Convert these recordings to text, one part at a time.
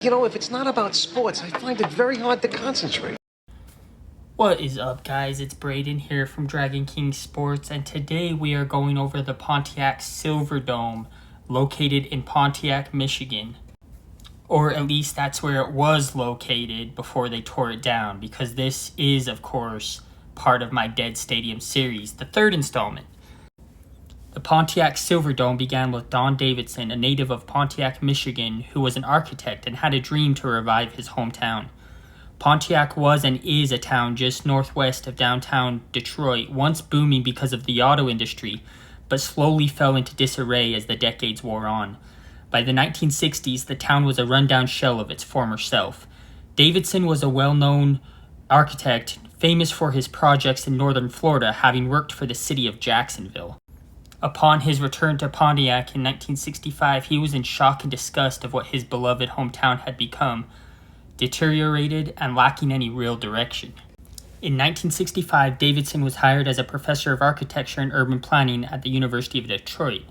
You know, if it's not about sports, I find it very hard to concentrate. What is up, guys? It's Braden here from Dragon King Sports, and today we are going over the Pontiac Silverdome, located in Pontiac, Michigan. Or at least that's where it was located before they tore it down, because this is, of course, part of my Dead Stadium series, the third installment. The Pontiac Silverdome began with Don Davidson, a native of Pontiac, Michigan, who was an architect and had a dream to revive his hometown. Pontiac was and is a town just northwest of downtown Detroit, once booming because of the auto industry, but slowly fell into disarray as the decades wore on. By the 1960s, the town was a rundown shell of its former self. Davidson was a well-known architect, famous for his projects in northern Florida, having worked for the city of Jacksonville. Upon his return to Pontiac in 1965, he was in shock and disgust of what his beloved hometown had become, deteriorated and lacking any real direction. In 1965, Davidson was hired as a professor of architecture and urban planning at the University of Detroit.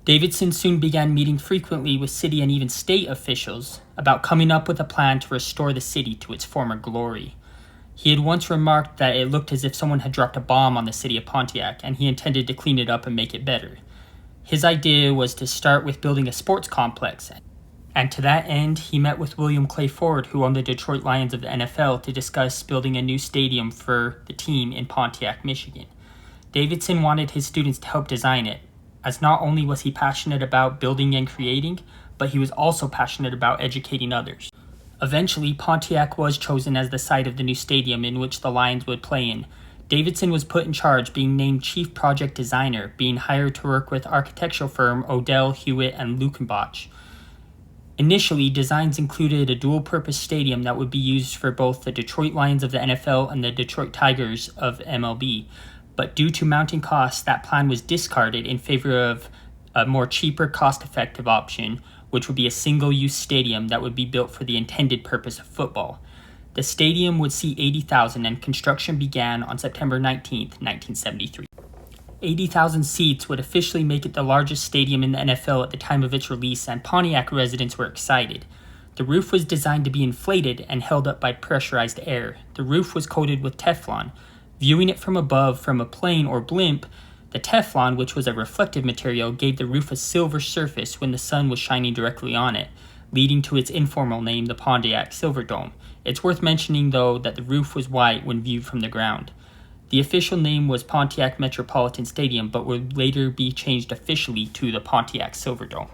Davidson soon began meeting frequently with city and even state officials about coming up with a plan to restore the city to its former glory. He had once remarked that it looked as if someone had dropped a bomb on the city of Pontiac, and he intended to clean it up and make it better. His idea was to start with building a sports complex, and to that end, he met with William Clay Ford, who owned the Detroit Lions of the NFL, to discuss building a new stadium for the team in Pontiac, Michigan. Davidson wanted his students to help design it, as not only was he passionate about building and creating, but he was also passionate about educating others. Eventually, Pontiac was chosen as the site of the new stadium in which the Lions would play in. Davidson was put in charge, being named chief project designer, being hired to work with architectural firm Odell, Hewitt, and Lukenbach. Initially, designs included a dual-purpose stadium that would be used for both the Detroit Lions of the NFL and the Detroit Tigers of MLB. But due to mounting costs, that plan was discarded in favor of a more cheaper, cost-effective option, which would be a single-use stadium that would be built for the intended purpose of football. The stadium would seat 80,000, and construction began on September 19, 1973. 80,000 seats would officially make it the largest stadium in the NFL at the time of its release, and Pontiac residents were excited. The roof was designed to be inflated and held up by pressurized air. The roof was coated with Teflon. Viewing it from above from a plane or blimp, the Teflon, which was a reflective material, gave the roof a silver surface when the sun was shining directly on it, leading to its informal name, the Pontiac Silverdome. It's worth mentioning, though, that the roof was white when viewed from the ground. The official name was Pontiac Metropolitan Stadium, but would later be changed officially to the Pontiac Silverdome.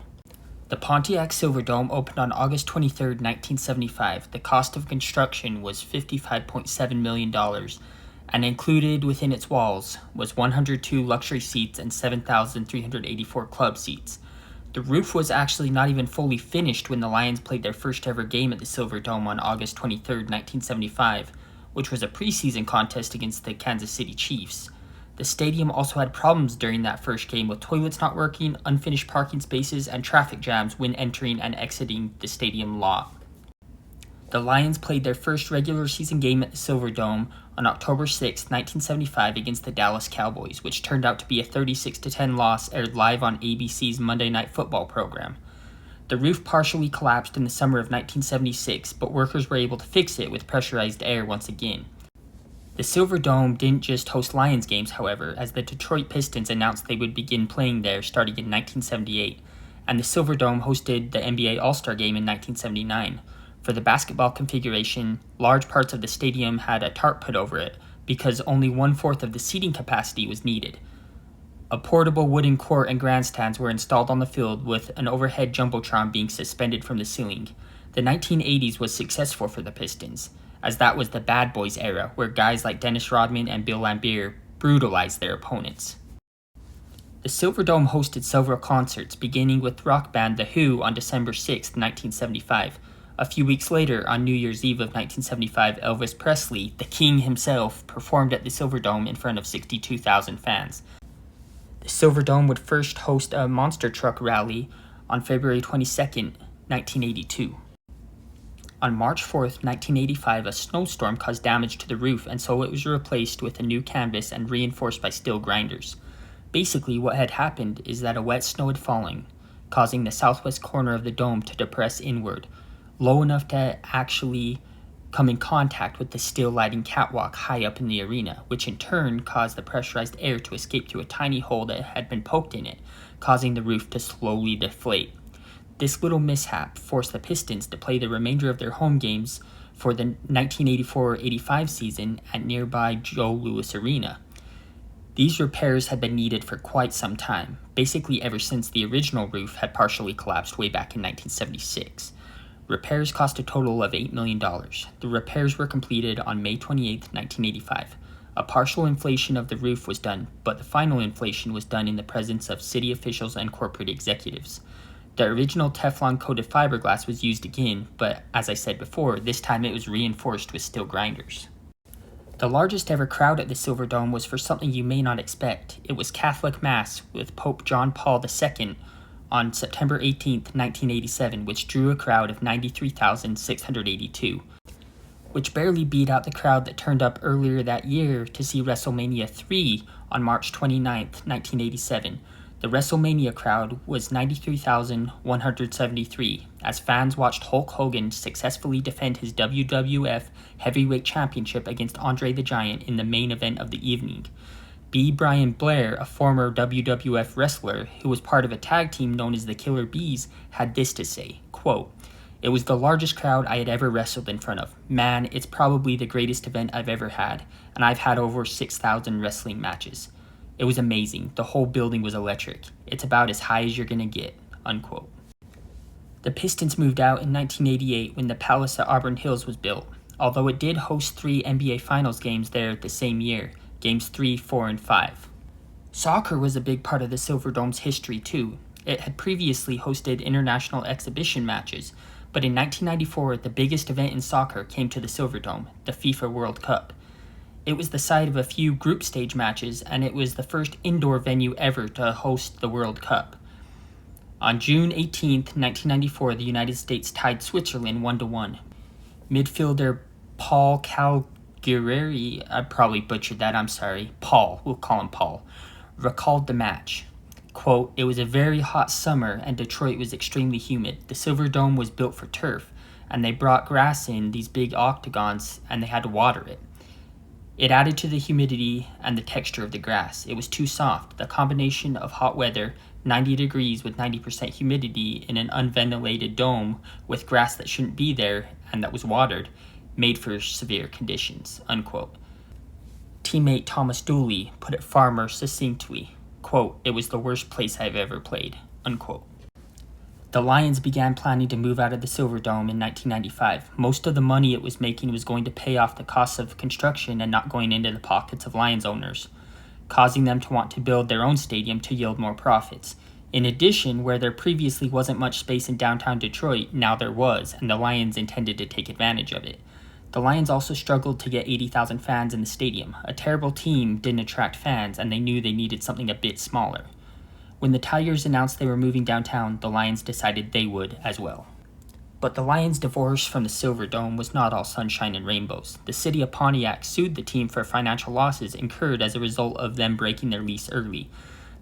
The Pontiac Silverdome opened on August 23, 1975. The cost of construction was $55.7 million, and included within its walls was 102 luxury seats and 7,384 club seats. The roof was actually not even fully finished when the Lions played their first ever game at the Silverdome on August 23, 1975, which was a preseason contest against the Kansas City Chiefs. The stadium also had problems during that first game, with toilets not working, unfinished parking spaces, and traffic jams when entering and exiting the stadium lot. The Lions played their first regular season game at the Silverdome on October 6, 1975 against the Dallas Cowboys, which turned out to be a 36-10 loss aired live on ABC's Monday Night Football program. The roof partially collapsed in the summer of 1976, but workers were able to fix it with pressurized air once again. The Silverdome didn't just host Lions games, however, as the Detroit Pistons announced they would begin playing there starting in 1978, and the Silverdome hosted the NBA All-Star Game in 1979. For the basketball configuration, large parts of the stadium had a tarp put over it because only 1/4 of the seating capacity was needed. A portable wooden court and grandstands were installed on the field, with an overhead jumbotron being suspended from the ceiling. The 1980s was successful for the Pistons, as that was the bad boys era, where guys like Dennis Rodman and Bill Laimbeer brutalized their opponents. The Silverdome hosted several concerts, beginning with rock band The Who on December 6, 1975. A few weeks later, on New Year's Eve of 1975, Elvis Presley, the king himself, performed at the Silverdome in front of 62,000 fans. The Silverdome would first host a monster truck rally on February 22, 1982. On March 4, 1985, a snowstorm caused damage to the roof, and so it was replaced with a new canvas and reinforced by steel grinders. Basically, what had happened is that a wet snow had fallen, causing the southwest corner of the dome to depress inward. low enough to actually come in contact with the steel lighting catwalk high up in the arena, which in turn caused the pressurized air to escape through a tiny hole that had been poked in it, causing the roof to slowly deflate. This little mishap forced the Pistons to play the remainder of their home games for the 1984-85 season at nearby Joe Louis Arena. These repairs had been needed for quite some time, basically ever since the original roof had partially collapsed way back in 1976. Repairs cost a total of $8 million. The repairs were completed on May 28, 1985. A partial inflation of the roof was done, but the final inflation was done in the presence of city officials and corporate executives. The original Teflon-coated fiberglass was used again, but as I said before, this time it was reinforced with steel grinders. The largest ever crowd at the Silverdome was for something you may not expect. It was Catholic Mass with Pope John Paul II on September 18, 1987, which drew a crowd of 93,682, which barely beat out the crowd that turned up earlier that year to see WrestleMania 3 on March 29, 1987. The WrestleMania crowd was 93,173, as fans watched Hulk Hogan successfully defend his WWF Heavyweight Championship against Andre the Giant in the main event of the evening. B. Brian Blair, a former WWF wrestler who was part of a tag team known as the Killer Bees, had this to say, quote, "It was the largest crowd I had ever wrestled in front of. Man, it's probably the greatest event I've ever had, and I've had over 6,000 wrestling matches. It was amazing. The whole building was electric. It's about as high as you're gonna get," unquote. The Pistons moved out in 1988 when the Palace at Auburn Hills was built, although it did host 3 NBA Finals games there the same year, games 3, 4, and 5. Soccer was a big part of the Silverdome's history too. It had previously hosted international exhibition matches, but in 1994 the biggest event in soccer came to the Silverdome, the FIFA World Cup. It was the site of a few group stage matches, and it was the first indoor venue ever to host the World Cup. On June 18, 1994, the United States tied Switzerland 1-1. Midfielder Paul Calgueri, I probably butchered that, I'm sorry, Paul, we'll call him Paul, recalled the match. Quote, "It was a very hot summer and Detroit was extremely humid. The Silverdome was built for turf, and they brought grass in these big octagons and they had to water it. It added to the humidity and the texture of the grass. It was too soft. The combination of hot weather, 90 degrees with 90% humidity in an unventilated dome with grass that shouldn't be there and that was watered, made for severe conditions," unquote. Teammate Thomas Dooley put it far more succinctly, quote, "It was the worst place I've ever played," unquote. The Lions began planning to move out of the Silverdome in 1995. Most of the money it was making was going to pay off the costs of construction and not going into the pockets of Lions owners, causing them to want to build their own stadium to yield more profits. In addition, where there previously wasn't much space in downtown Detroit, now there was, and the Lions intended to take advantage of it. The Lions also struggled to get 80,000 fans in the stadium. A terrible team didn't attract fans, and they knew they needed something a bit smaller. When the Tigers announced they were moving downtown, the Lions decided they would as well. But the Lions' divorce from the Silverdome was not all sunshine and rainbows. The city of Pontiac sued the team for financial losses incurred as a result of them breaking their lease early.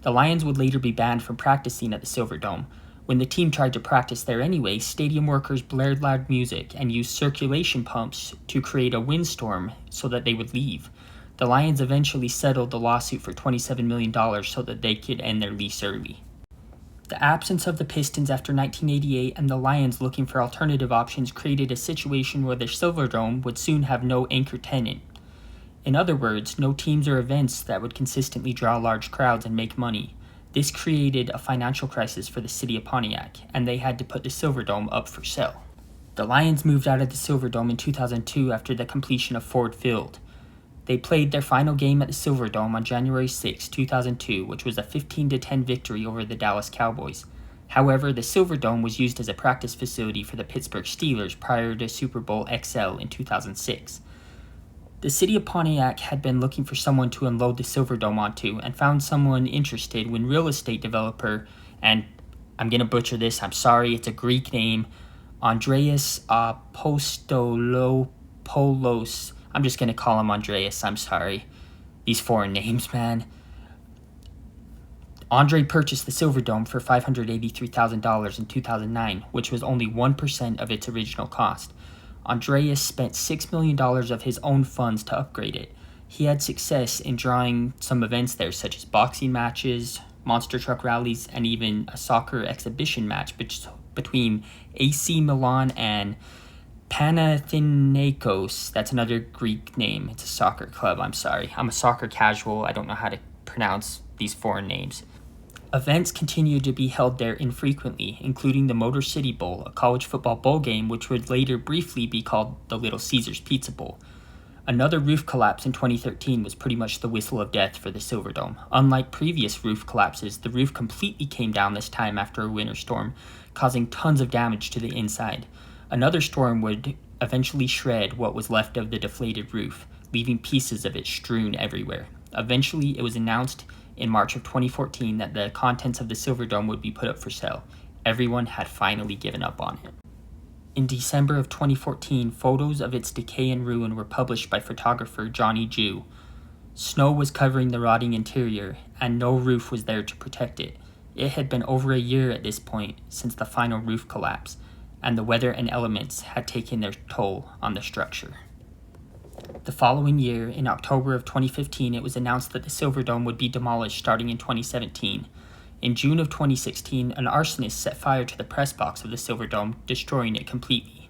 The Lions would later be banned from practicing at the Silverdome. When the team tried to practice there anyway, stadium workers blared loud music and used circulation pumps to create a windstorm so that they would leave. The Lions eventually settled the lawsuit for $27 million so that they could end their lease early. The absence of the Pistons after 1988 and the Lions looking for alternative options created a situation where the Silverdome would soon have no anchor tenant. In other words, no teams or events that would consistently draw large crowds and make money. This created a financial crisis for the city of Pontiac, and they had to put the Silverdome up for sale. The Lions moved out of the Silverdome in 2002 after the completion of Ford Field. They played their final game at the Silverdome on January 6, 2002, which was a 15-10 victory over the Dallas Cowboys. However, the Silverdome was used as a practice facility for the Pittsburgh Steelers prior to Super Bowl XL in 2006. The city of Pontiac had been looking for someone to unload the Silverdome onto and found someone interested when real estate developer, and I'm going to butcher this, I'm sorry, it's a Greek name, Andreas Apostolopoulos. I'm just going to call him Andreas, I'm sorry. These foreign names, man. Andre purchased the Silverdome for $583,000 in 2009, which was only 1% of its original cost. Andreas spent $6 million of his own funds to upgrade it. He had success in drawing some events there, such as boxing matches, monster truck rallies, and even a soccer exhibition match between AC Milan and Panathinaikos. That's another Greek name. It's a soccer club. I'm sorry. I'm a soccer casual. I don't know how to pronounce these foreign names. Events continued to be held there infrequently, including the Motor City Bowl, a college football bowl game which would later briefly be called the Little Caesars Pizza Bowl. Another roof collapse in 2013 was pretty much the whistle of death for the Silverdome. Unlike previous roof collapses, the roof completely came down this time after a winter storm, causing tons of damage to the inside. Another storm would eventually shred what was left of the deflated roof, leaving pieces of it strewn everywhere. Eventually, it was announced in March of 2014 that the contents of the Silverdome would be put up for sale. Everyone had finally given up on it. In December of 2014, photos of its decay and ruin were published by photographer Johnny Jew. Snow was covering the rotting interior, and no roof was there to protect it. It had been over a year at this point since the final roof collapse, and the weather and elements had taken their toll on the structure. The following year, in October of 2015, it was announced that the Silverdome would be demolished starting in 2017. In June of 2016, an arsonist set fire to the press box of the Silverdome, destroying it completely.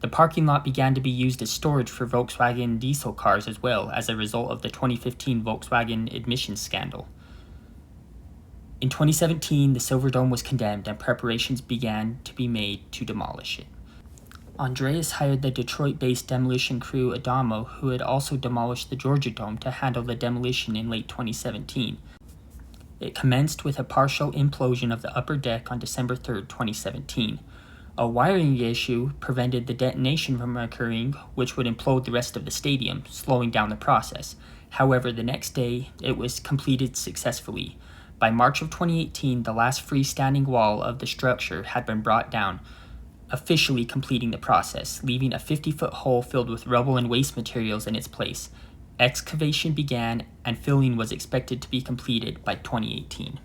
The parking lot began to be used as storage for Volkswagen diesel cars as well, as a result of the 2015 Volkswagen emissions scandal. In 2017, the Silverdome was condemned and preparations began to be made to demolish it. Andreas hired the Detroit-based demolition crew Adamo, who had also demolished the Georgia Dome, to handle the demolition in late 2017. It commenced with a partial implosion of the upper deck on December 3, 2017. A wiring issue prevented the detonation from occurring, which would implode the rest of the stadium, slowing down the process. However, the next day, it was completed successfully. By March of 2018, the last freestanding wall of the structure had been brought down, officially completing the process, leaving a 50-foot hole filled with rubble and waste materials in its place. Excavation began, and filling was expected to be completed by 2018.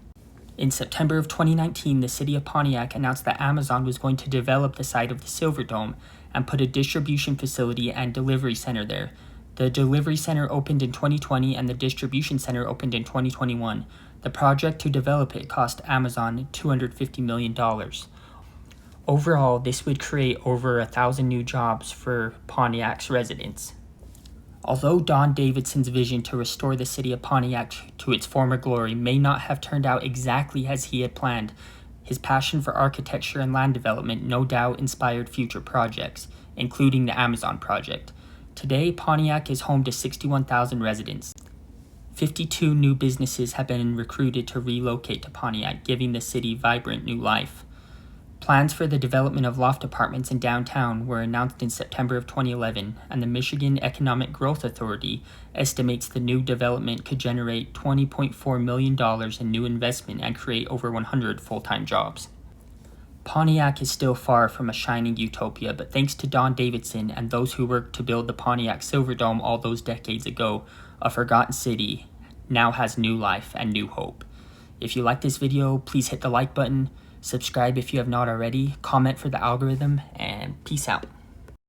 In September of 2019, the city of Pontiac announced that Amazon was going to develop the site of the Silverdome and put a distribution facility and delivery center there. The delivery center opened in 2020 and the distribution center opened in 2021. The project to develop it cost Amazon $250 million. Overall, this would create over 1,000 new jobs for Pontiac's residents. Although Don Davidson's vision to restore the city of Pontiac to its former glory may not have turned out exactly as he had planned, his passion for architecture and land development no doubt inspired future projects, including the Amazon project. Today, Pontiac is home to 61,000 residents. 52 new businesses have been recruited to relocate to Pontiac, giving the city vibrant new life. Plans for the development of loft apartments in downtown were announced in September of 2011, and the Michigan Economic Growth Authority estimates the new development could generate $20.4 million in new investment and create over 100 full-time jobs. Pontiac is still far from a shining utopia, but thanks to Don Davidson and those who worked to build the Pontiac Silverdome all those decades ago, a forgotten city now has new life and new hope. If you like this video, please hit the like button, subscribe if you have not already, comment for the algorithm, and peace out.